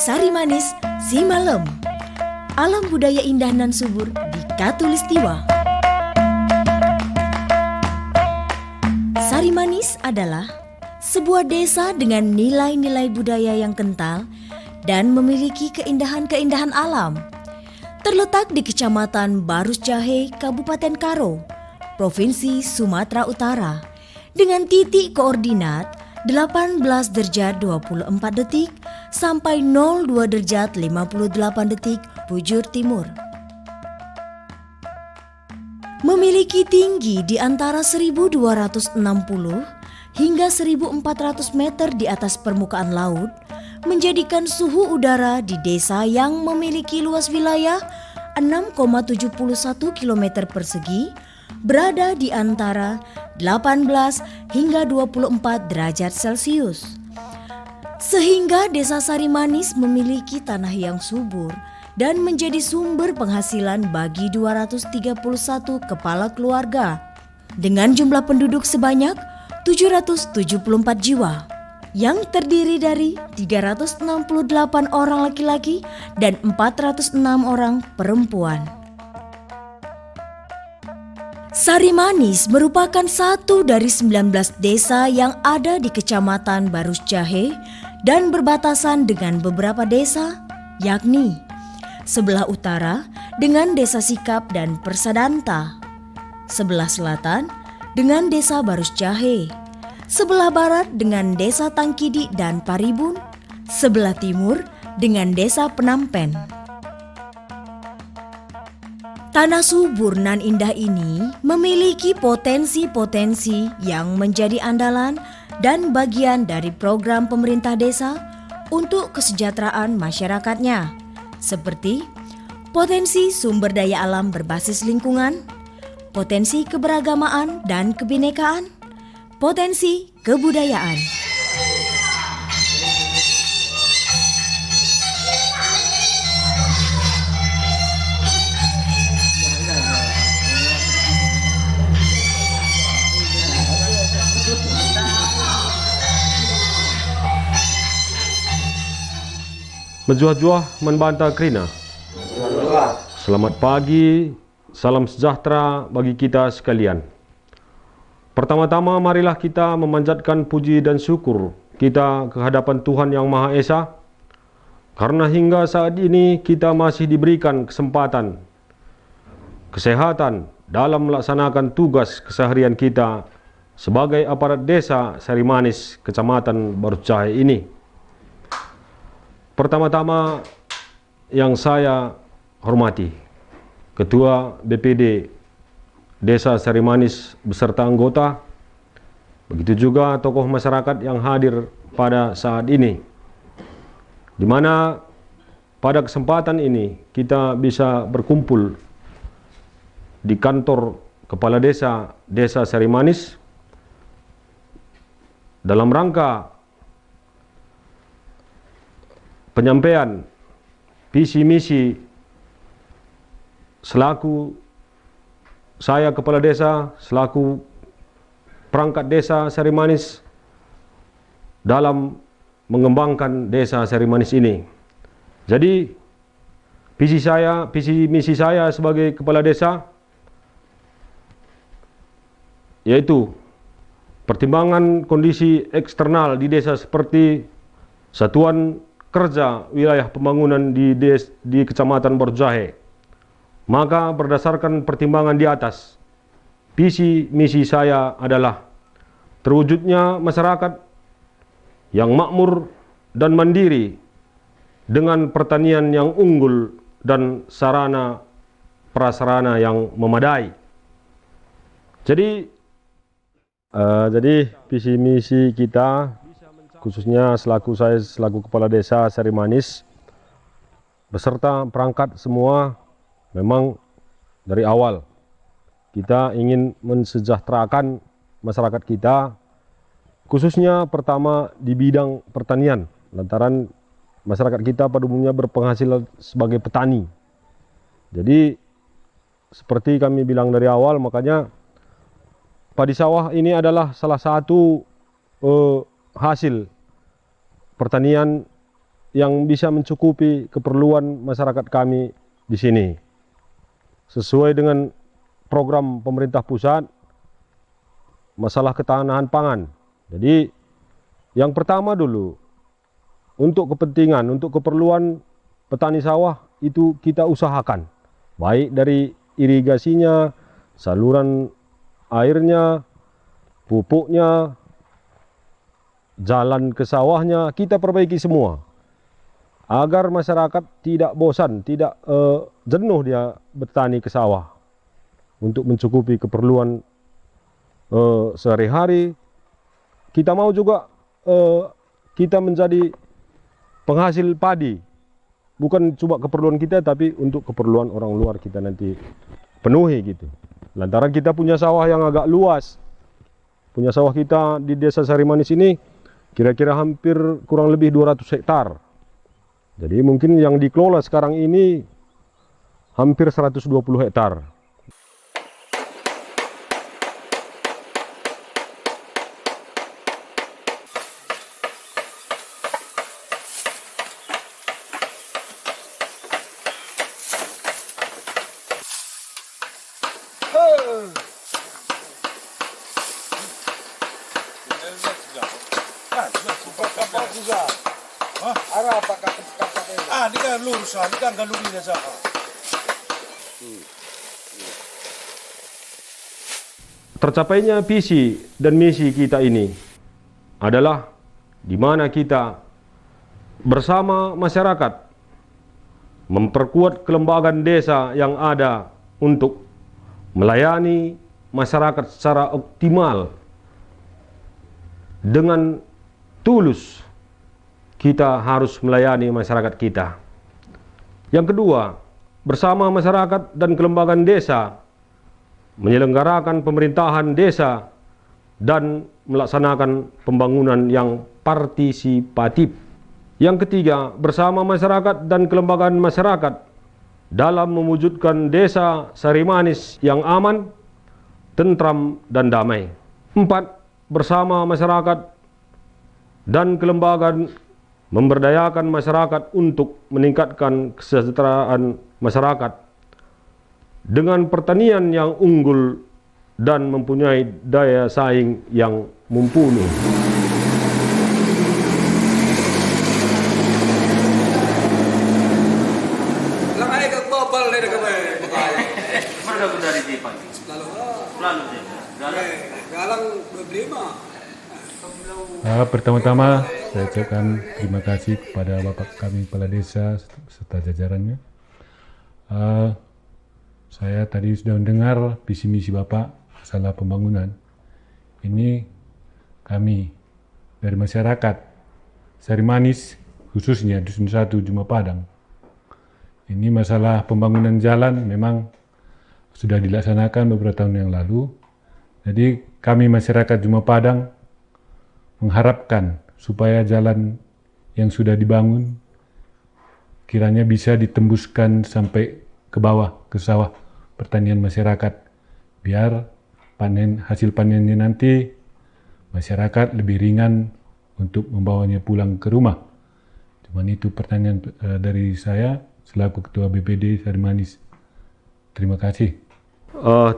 Sari Manis Simalem. Alam budaya indah nan subur di Katulistiwa. Sari Manis adalah sebuah desa dengan nilai-nilai budaya yang kental dan memiliki keindahan-keindahan alam. Terletak di Kecamatan Barus Jahe, Kabupaten Karo, Provinsi Sumatera Utara, dengan titik koordinat 18 derajat 24 detik sampai 02 derajat 58 detik bujur timur. Memiliki tinggi di antara 1260 hingga 1400 meter di atas permukaan laut, menjadikan suhu udara di desa yang memiliki luas wilayah 6,71 km persegi berada di antara 18 hingga 24 derajat Celcius. Sehingga desa Sari Manis memiliki tanah yang subur dan menjadi sumber penghasilan bagi 231 kepala keluarga dengan jumlah penduduk sebanyak 774 jiwa yang terdiri dari 368 orang laki-laki dan 406 orang perempuan. Sari Manis merupakan satu dari 19 desa yang ada di Kecamatan Barus Jahe dan berbatasan dengan beberapa desa, yakni sebelah utara dengan Desa Sikap dan Persadanta, sebelah selatan dengan Desa Barus Jahe, sebelah barat dengan Desa Tangkidi dan Paribun, sebelah timur dengan Desa Penampen. Tanah subur nan indah ini memiliki potensi-potensi yang menjadi andalan dan bagian dari program pemerintah desa untuk kesejahteraan masyarakatnya, seperti potensi sumber daya alam berbasis lingkungan, potensi keberagamaan dan kebinekaan, potensi kebudayaan. Menjuah-juah membantah kerina. Selamat pagi, salam sejahtera bagi kita sekalian. Pertama-tama marilah kita memanjatkan puji dan syukur kita ke hadapan Tuhan Yang Maha Esa, karena hingga saat ini kita masih diberikan kesempatan, kesehatan dalam melaksanakan tugas keseharian kita sebagai aparat desa Sari Manis, Kecamatan Barus Jahe ini. Pertama-tama yang saya hormati Ketua BPD Desa Sari Manis beserta anggota, begitu juga tokoh masyarakat yang hadir pada saat ini, di mana pada kesempatan ini kita bisa berkumpul di kantor Kepala Desa Desa Sari Manis dalam rangka penyampaian visi misi selaku saya kepala desa, selaku perangkat desa Sari Manis dalam mengembangkan desa Sari Manis ini. Jadi visi misi saya sebagai kepala desa yaitu pertimbangan kondisi eksternal di desa seperti satuan kerja wilayah pembangunan di Kecamatan Barus Jahe. Maka berdasarkan pertimbangan di atas, visi misi saya adalah terwujudnya masyarakat yang makmur dan mandiri dengan pertanian yang unggul dan sarana prasarana yang memadai. Jadi visi misi kita, khususnya saya selaku kepala desa Sari Manis beserta perangkat semua, memang dari awal kita ingin mensejahterakan masyarakat kita, khususnya pertama di bidang pertanian, lantaran masyarakat kita pada umumnya berpenghasilan sebagai petani. Jadi seperti kami bilang dari awal, makanya padi sawah ini adalah salah satu hasil pertanian yang bisa mencukupi keperluan masyarakat kami di sini. Sesuai dengan program pemerintah pusat, masalah ketahanan pangan. Jadi yang pertama dulu, untuk kepentingan, untuk keperluan petani sawah itu kita usahakan. Baik dari irigasinya, saluran airnya, pupuknya, jalan ke sawahnya, kita perbaiki semua. Agar masyarakat tidak bosan, tidak jenuh dia bertani ke sawah. Untuk mencukupi keperluan sehari-hari. Kita mau juga kita menjadi penghasil padi. Bukan cuma keperluan kita, tapi untuk keperluan orang luar kita nanti penuhi gitu. Lantaran kita punya sawah yang agak luas. Punya sawah kita di Desa Sarimanis ini kira-kira hampir kurang lebih 200 hektar. Jadi mungkin yang dikelola sekarang ini hampir 120 hektar. Ini kan lurus, ini kan galurin aja. Tercapainya visi dan misi kita ini adalah di mana kita bersama masyarakat memperkuat kelembagaan desa yang ada untuk melayani masyarakat secara optimal. Dengan tulus kita harus melayani masyarakat kita. Yang kedua, bersama masyarakat dan kelembagaan desa menyelenggarakan pemerintahan desa dan melaksanakan pembangunan yang partisipatif. Yang ketiga, bersama masyarakat dan kelembagaan masyarakat dalam mewujudkan Desa Sarimanis yang aman, tentram, dan damai. 4. Bersama masyarakat dan kelembagaan memberdayakan masyarakat untuk meningkatkan kesejahteraan masyarakat dengan pertanian yang unggul dan mempunyai daya saing yang mumpuni. Pertama-tama saya ucapkan terima kasih kepada Bapak kami Kepala Desa serta jajarannya. Saya tadi sudah mendengar visi misi Bapak masalah pembangunan. Ini kami dari masyarakat Sarimanis, khususnya Dusun 1 Juma Padang. Ini masalah pembangunan jalan memang sudah dilaksanakan beberapa tahun yang lalu. Jadi kami masyarakat Juma Padang mengharapkan supaya jalan yang sudah dibangun kiranya bisa ditembuskan sampai ke bawah, ke sawah pertanian masyarakat, biar hasil panennya nanti masyarakat lebih ringan untuk membawanya pulang ke rumah. Cuman itu pertanyaan dari saya selaku Ketua BPD Sarimanis. Terima kasih.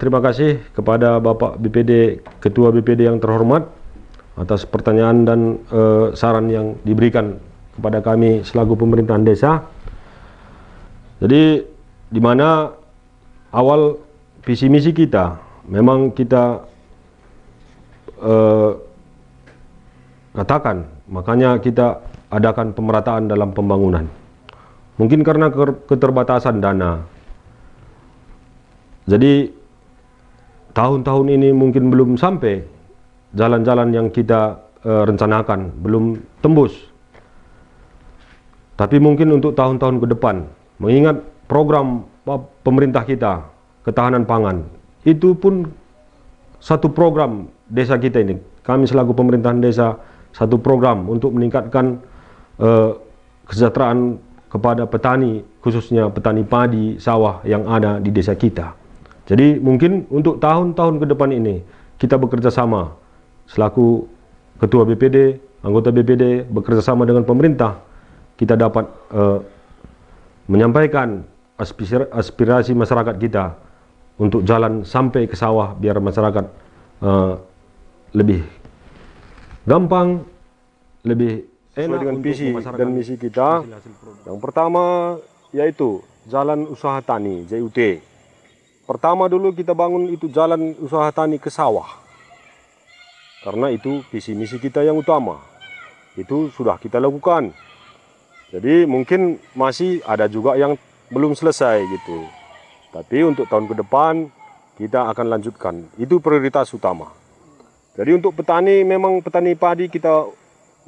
Terima kasih kepada Bapak BPD, Ketua BPD yang terhormat atas pertanyaan dan saran yang diberikan kepada kami selaku pemerintahan desa. Jadi di mana awal visi misi kita memang kita katakan, makanya kita adakan pemerataan dalam pembangunan. Mungkin karena keterbatasan dana. Jadi tahun-tahun ini mungkin belum sampai jalan-jalan yang kita rencanakan, belum tembus. Tapi mungkin untuk tahun-tahun ke depan, mengingat program pemerintah kita, ketahanan pangan, itu pun satu program desa kita ini. Kami selaku pemerintahan desa, satu program untuk meningkatkan kesejahteraan kepada petani, khususnya petani padi, sawah yang ada di desa kita. Jadi mungkin untuk tahun-tahun ke depan ini, kita bekerja sama selaku Ketua BPD, anggota BPD bekerja sama dengan pemerintah kita dapat menyampaikan aspirasi masyarakat kita untuk jalan sampai ke sawah biar masyarakat lebih gampang, lebih enak dengan visi dan misi kita. Yang pertama yaitu jalan usaha tani JUT. Pertama dulu kita bangun itu jalan usaha tani ke sawah. Karena itu visi misi kita yang utama. Itu sudah kita lakukan. Jadi mungkin masih ada juga yang belum selesai gitu. Tapi untuk tahun ke depan kita akan lanjutkan. Itu prioritas utama. Jadi untuk petani, memang petani padi kita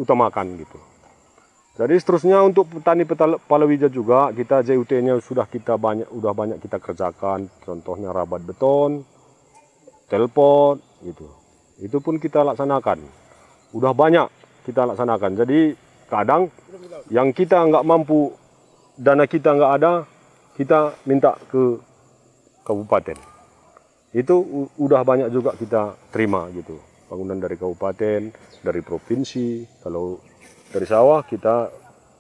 utamakan gitu. Jadi seterusnya untuk petani palawija juga kita JUT-nya sudah banyak kita kerjakan. Contohnya rabat beton, telpot gitu. Itu pun kita laksanakan. Udah banyak kita laksanakan. Jadi kadang yang kita nggak mampu, dana kita nggak ada, kita minta ke kabupaten. Itu udah banyak juga kita terima gitu. Bangunan dari kabupaten, dari provinsi. Kalau dari sawah kita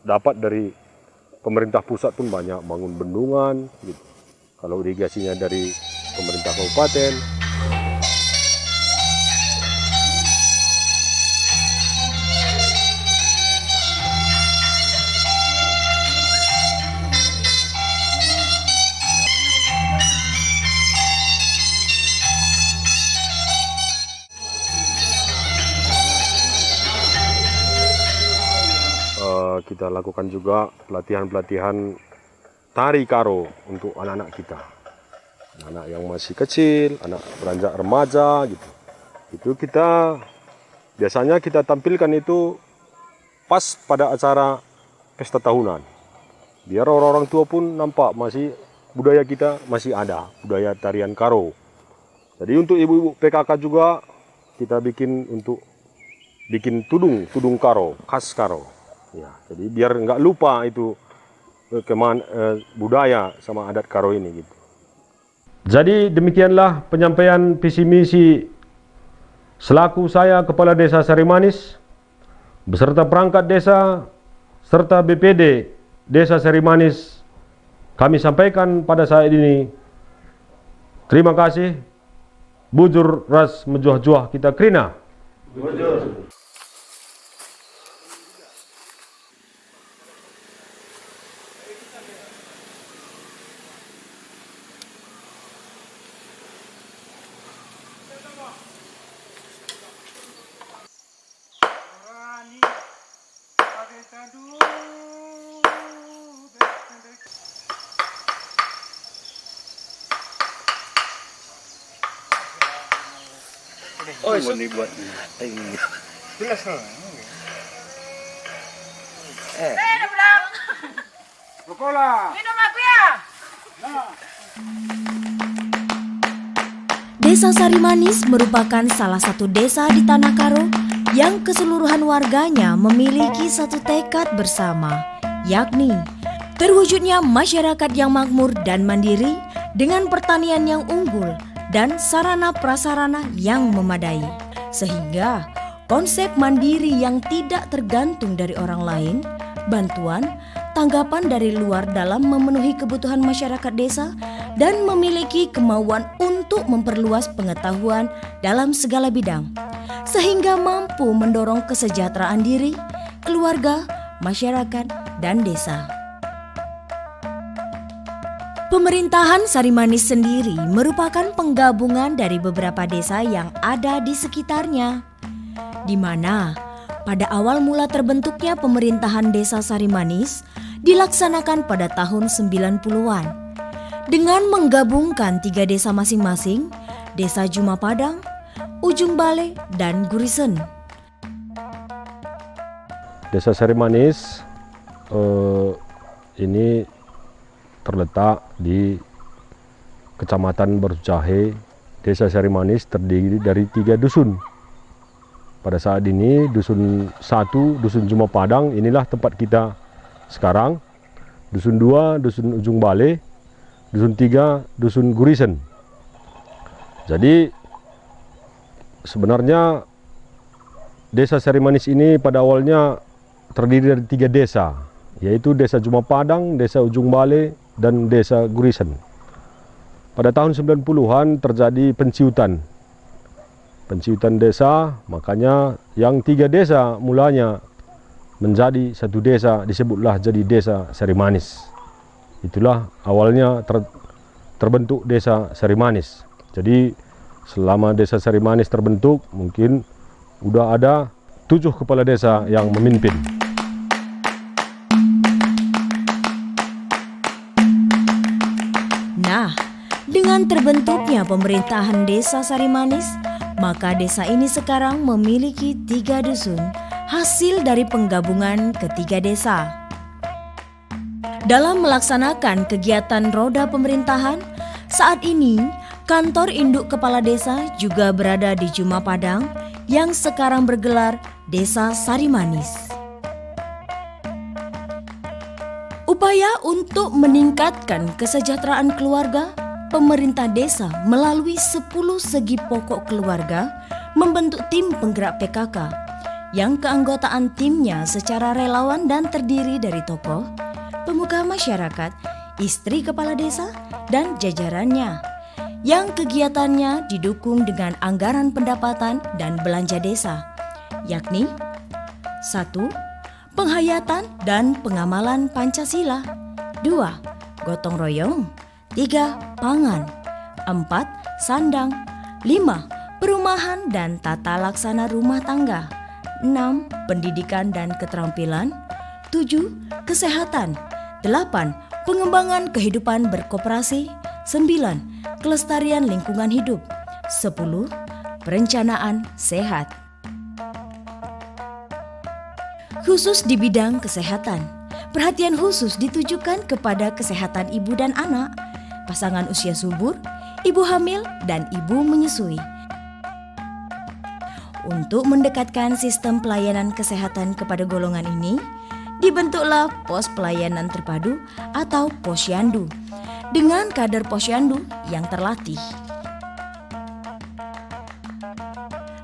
dapat dari pemerintah pusat pun banyak, bangun bendungan gitu. Kalau irigasinya dari pemerintah kabupaten. Kita lakukan juga pelatihan-pelatihan tari karo untuk anak-anak kita, anak yang masih kecil, anak beranjak remaja gitu. Itu kita biasanya kita tampilkan itu pas pada acara pesta tahunan, biar orang-orang tua pun nampak masih budaya kita masih ada, budaya tarian karo. Jadi untuk ibu-ibu PKK juga kita bikin tudung karo, khas karo. Ya, jadi biar nggak lupa itu budaya sama adat karo ini gitu. Jadi demikianlah penyampaian visi misi selaku saya Kepala Desa Sarimanis beserta perangkat desa serta BPD Desa Sarimanis kami sampaikan pada saat ini. Terima kasih. Bujur ras mejuah-juah kita krina. Bujur. Oh, ini buat jelas loh. Minum aku ya. Desa Sarimanis merupakan salah satu desa di Tanah Karo yang keseluruhan warganya memiliki satu tekad bersama, yakni terwujudnya masyarakat yang makmur dan mandiri dengan pertanian yang unggul dan sarana prasarana yang memadai. Sehingga konsep mandiri yang tidak tergantung dari orang lain, bantuan, tanggapan dari luar dalam memenuhi kebutuhan masyarakat desa dan memiliki kemauan untuk memperluas pengetahuan dalam segala bidang, sehingga mampu mendorong kesejahteraan diri, keluarga, masyarakat, dan desa. Pemerintahan Sarimanis sendiri merupakan penggabungan dari beberapa desa yang ada di sekitarnya, di mana pada awal mula terbentuknya pemerintahan Desa Sarimanis dilaksanakan pada tahun 90-an dengan menggabungkan 3 desa masing-masing, Desa Jumapadang, Ujung Bale, dan Gurisen. Desa Sarimanis ini terletak di Kecamatan Barujahe. Desa Sarimanis terdiri dari 3 dusun. Pada saat ini dusun 1, dusun Jumapadang, inilah tempat kita sekarang. Dusun 2, dusun Ujung Bale. Dusun 3, dusun Gurisen. Jadi sebenarnya Desa Sarimanis ini pada awalnya terdiri dari 3 desa. yaitu Desa Jumapadang, Desa Ujung Bale, dan Desa Gurisen. Pada tahun 90-an terjadi penciutan desa, makanya yang 3 desa mulanya menjadi satu desa, disebutlah jadi Desa Sarimanis. Itulah awalnya terbentuk Desa Sarimanis. Jadi selama Desa Sarimanis terbentuk, mungkin udah ada 7 kepala desa yang memimpin. Nah, dengan terbentuknya pemerintahan Desa Sarimanis, maka desa ini sekarang memiliki 3 dusun, hasil dari penggabungan ketiga desa. Dalam melaksanakan kegiatan roda pemerintahan, saat ini kantor induk kepala desa juga berada di Jumapadang yang sekarang bergelar Desa Sarimanis. Upaya untuk meningkatkan kesejahteraan keluarga, pemerintah desa melalui 10 segi pokok keluarga membentuk tim penggerak PKK yang keanggotaan timnya secara relawan dan terdiri dari tokoh, pemuka masyarakat, istri kepala desa, dan jajarannya, yang kegiatannya didukung dengan anggaran pendapatan dan belanja desa, yakni 1. Penghayatan dan pengamalan Pancasila. 2. Gotong royong. 3. Pangan. 4. Sandang. 5. Perumahan dan tata laksana rumah tangga. 6. Pendidikan dan keterampilan. 7. Kesehatan. 8. Pengembangan kehidupan berkoperasi. 9. Kelestarian lingkungan hidup. 10. Perencanaan sehat. Khusus di bidang kesehatan, perhatian khusus ditujukan kepada kesehatan ibu dan anak, pasangan usia subur, ibu hamil, dan ibu menyusui. Untuk mendekatkan sistem pelayanan kesehatan kepada golongan ini, dibentuklah Pos Pelayanan Terpadu atau Posyandu dengan kader Posyandu yang terlatih.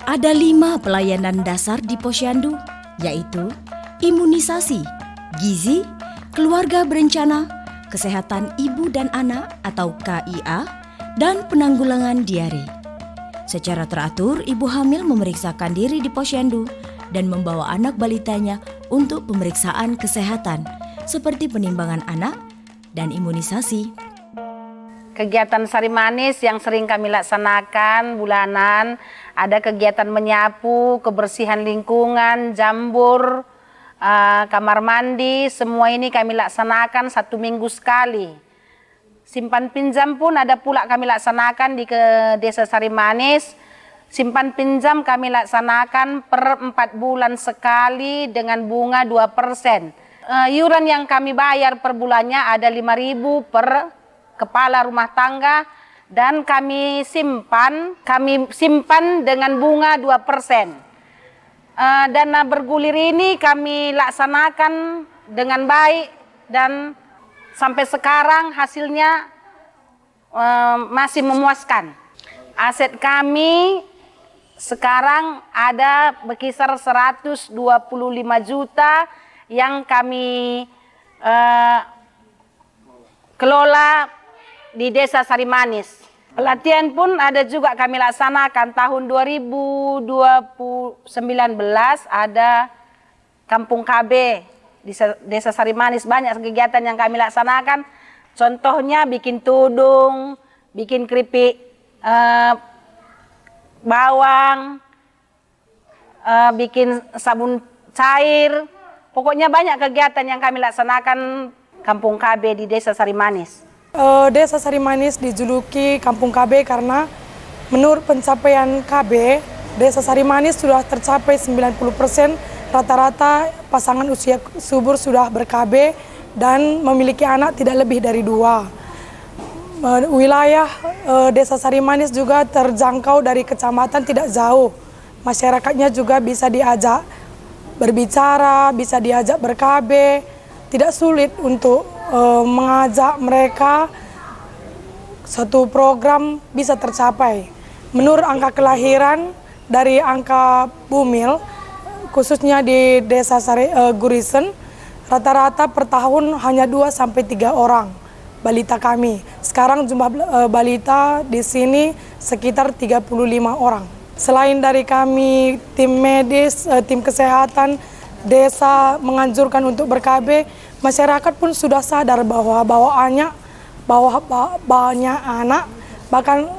Ada 5 pelayanan dasar di Posyandu, yaitu imunisasi, gizi, keluarga berencana, kesehatan ibu dan anak atau KIA, dan penanggulangan diare. Secara teratur, ibu hamil memeriksakan diri di Posyandu dan membawa anak balitanya untuk pemeriksaan kesehatan seperti penimbangan anak dan imunisasi. Kegiatan Sarimanis yang sering kami laksanakan bulanan, ada kegiatan menyapu, kebersihan lingkungan, jambur, kamar mandi, semua ini kami laksanakan 1 minggu sekali. Simpan pinjam pun ada pula kami laksanakan di Desa Sarimanis. Simpan pinjam kami laksanakan per 4 bulan sekali dengan bunga 2%. Iuran yang kami bayar per bulannya ada 5.000 per kepala rumah tangga dan kami simpan dengan bunga 2%. Dana bergulir ini kami laksanakan dengan baik dan sampai sekarang hasilnya masih memuaskan. Aset kami sekarang ada berkisar 125 juta yang kami kelola di Desa Sarimanis. Pelatihan pun ada juga kami laksanakan tahun 2019 ada Kampung KB di Desa Sarimanis, banyak kegiatan yang kami laksanakan. Contohnya bikin tudung, bikin keripik bawang, bikin sabun cair. Pokoknya banyak kegiatan yang kami laksanakan Kampung KB di Desa Sarimanis. Desa Sarimanis dijuluki Kampung KB karena menurut pencapaian KB, Desa Sarimanis sudah tercapai 90%, rata-rata pasangan usia subur sudah ber-KB dan memiliki anak tidak lebih dari 2. Wilayah Desa Sarimanis juga terjangkau dari kecamatan tidak jauh. Masyarakatnya juga bisa diajak berbicara, bisa diajak ber-KB, tidak sulit untuk mengajak mereka satu program bisa tercapai. Menurut angka kelahiran dari angka Bumil, khususnya di Desa Gurisen, rata-rata per tahun hanya 2-3 orang balita kami. Sekarang jumlah balita di sini sekitar 35 orang. Selain dari kami tim medis, tim kesehatan desa menganjurkan untuk ber-KB, masyarakat pun sudah sadar bahwa banyak anak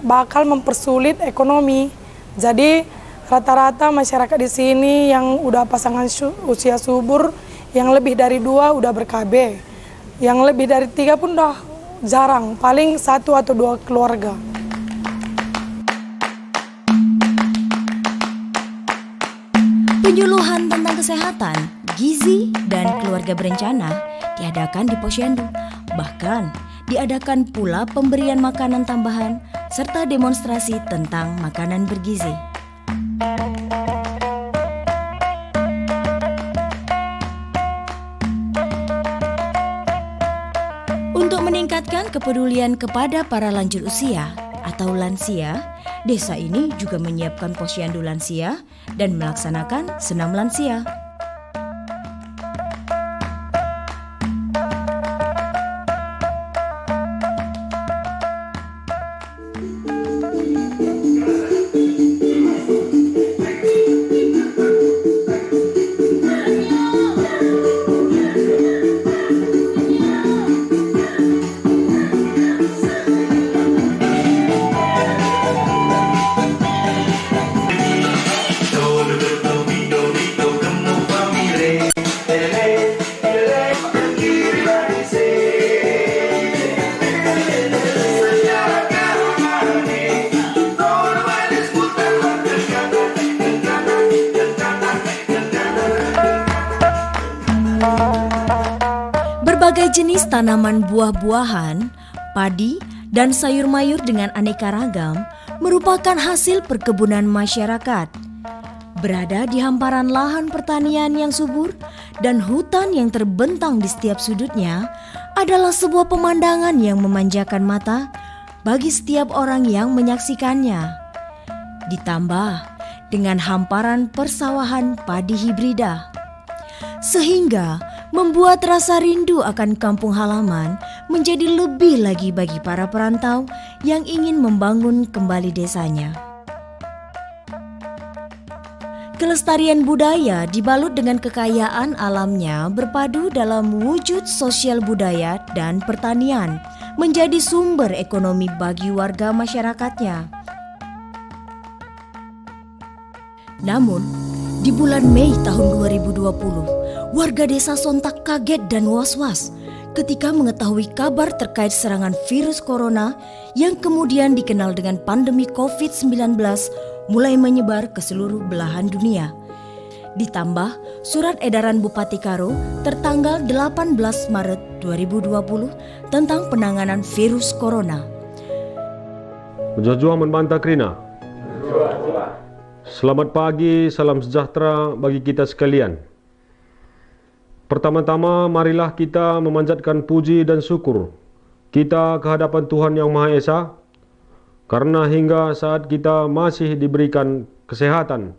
bakal mempersulit ekonomi. Jadi rata-rata masyarakat di sini yang udah pasangan usia subur, yang lebih dari 2 udah ber-KB. Yang lebih dari 3 pun udah jarang, paling 1 atau 2 keluarga. Penyuluhan tentang kesehatan, gizi, dan keluarga berencana diadakan di Posyandu. Bahkan diadakan pula pemberian makanan tambahan serta demonstrasi tentang makanan bergizi. Untuk meningkatkan kepedulian kepada para lanjut usia atau lansia, desa ini juga menyiapkan posyandu lansia dan melaksanakan senam lansia. Berbagai jenis tanaman buah-buahan, padi, dan sayur mayur dengan aneka ragam merupakan hasil perkebunan masyarakat. Berada di hamparan lahan pertanian yang subur dan hutan yang terbentang di setiap sudutnya adalah sebuah pemandangan yang memanjakan mata bagi setiap orang yang menyaksikannya. Ditambah dengan hamparan persawahan padi hibrida, sehingga membuat rasa rindu akan kampung halaman menjadi lebih lagi bagi para perantau yang ingin membangun kembali desanya. Kelestarian budaya dibalut dengan kekayaan alamnya berpadu dalam wujud sosial budaya dan pertanian menjadi sumber ekonomi bagi warga masyarakatnya. Namun, di bulan Mei tahun 2020, warga desa sontak kaget dan was-was ketika mengetahui kabar terkait serangan virus corona yang kemudian dikenal dengan pandemi COVID-19 mulai menyebar ke seluruh belahan dunia. Ditambah surat edaran Bupati Karo tertanggal 18 Maret 2020 tentang penanganan virus corona. Berjuang membantah Krina. Selamat pagi, salam sejahtera bagi kita sekalian. Pertama-tama, marilah kita memanjatkan puji dan syukur kita kehadapan Tuhan Yang Maha Esa, karena hingga saat kita masih diberikan kesehatan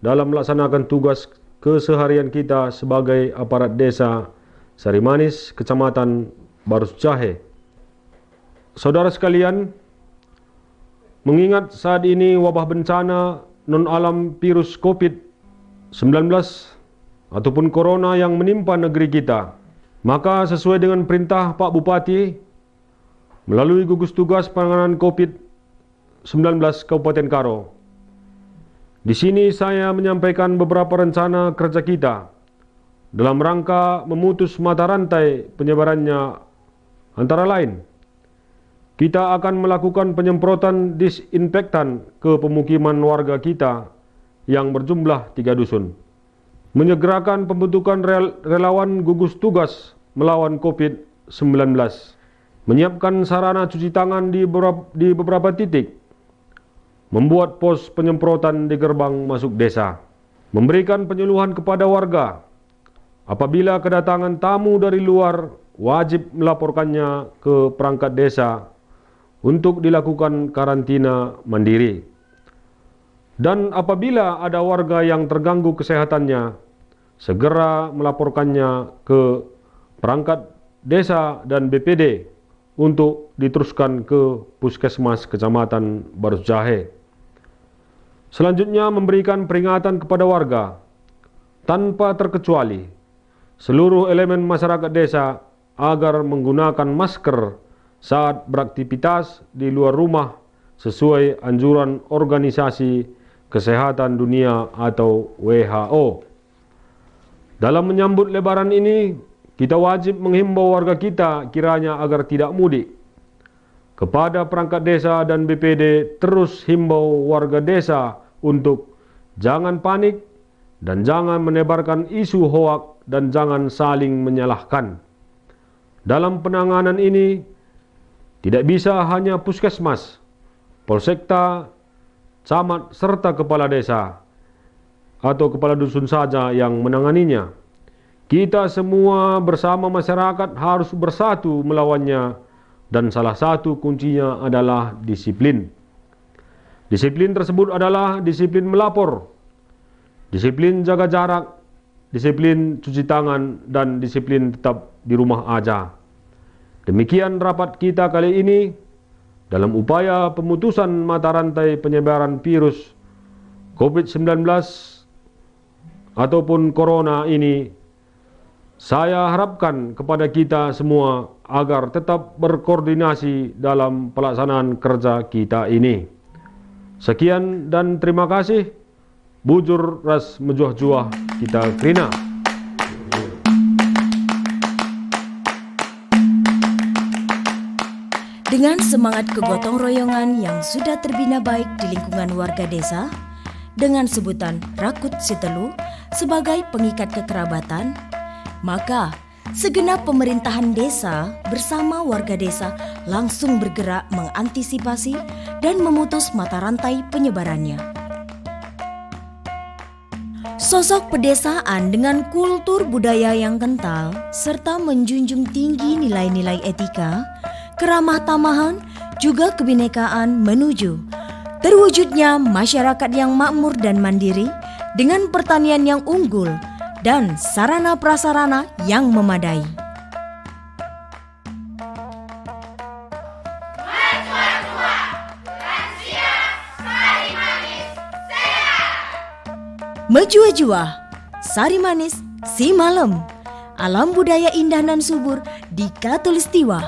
dalam melaksanakan tugas keseharian kita sebagai aparat desa Sarimanis, Kecamatan Barus Jahe. Saudara sekalian, mengingat saat ini wabah bencana non-alam virus COVID-19 ataupun corona yang menimpa negeri kita, maka sesuai dengan perintah Pak Bupati melalui gugus tugas penanganan COVID-19 Kabupaten Karo, di sini saya menyampaikan beberapa rencana kerja kita dalam rangka memutus mata rantai penyebarannya. Antara lain, kita akan melakukan penyemprotan disinfektan ke pemukiman warga kita yang berjumlah 3 dusun. Menyegerakan pembentukan relawan gugus tugas melawan COVID-19. Menyiapkan sarana cuci tangan di beberapa titik. Membuat pos penyemprotan di gerbang masuk desa. Memberikan penyuluhan kepada warga. Apabila kedatangan tamu dari luar, wajib melaporkannya ke perangkat desa untuk dilakukan karantina mandiri. Dan apabila ada warga yang terganggu kesehatannya, segera melaporkannya ke perangkat desa dan BPD untuk diteruskan ke Puskesmas Kecamatan Barus Jahe. Selanjutnya memberikan peringatan kepada warga tanpa terkecuali seluruh elemen masyarakat desa agar menggunakan masker saat beraktivitas di luar rumah sesuai anjuran Organisasi Kesehatan Dunia atau WHO. Dalam menyambut Lebaran ini, kita wajib menghimbau warga kita kiranya agar tidak mudik. Kepada perangkat desa dan BPD terus himbau warga desa untuk jangan panik dan jangan menebarkan isu hoak dan jangan saling menyalahkan. Dalam penanganan ini tidak bisa hanya puskesmas, polsekta, camat serta kepala desa atau kepala dusun saja yang menanganinya. Kita semua bersama masyarakat harus bersatu melawannya dan salah satu kuncinya adalah disiplin. Disiplin tersebut adalah disiplin melapor, disiplin jaga jarak, disiplin cuci tangan, dan disiplin tetap di rumah aja. Demikian rapat kita kali ini dalam upaya pemutusan mata rantai penyebaran virus COVID-19 ataupun Corona ini. Saya harapkan kepada kita semua agar tetap berkoordinasi dalam pelaksanaan kerja kita ini. Sekian dan terima kasih. Bujur ras mejuah-juah kita krina. Dengan semangat kegotong royongan yang sudah terbina baik di lingkungan warga desa, dengan sebutan Rakut Sitelu sebagai pengikat kekerabatan, maka segenap pemerintahan desa bersama warga desa langsung bergerak mengantisipasi dan memutus mata rantai penyebarannya. Sosok pedesaan dengan kultur budaya yang kental serta menjunjung tinggi nilai-nilai etika, keramah tamahan, juga kebinekaan menuju terwujudnya masyarakat yang makmur dan mandiri dengan pertanian yang unggul dan sarana prasarana yang memadai. Mejua-jua, sari manis, si malem, alam budaya indah dan subur di Katulistiwa.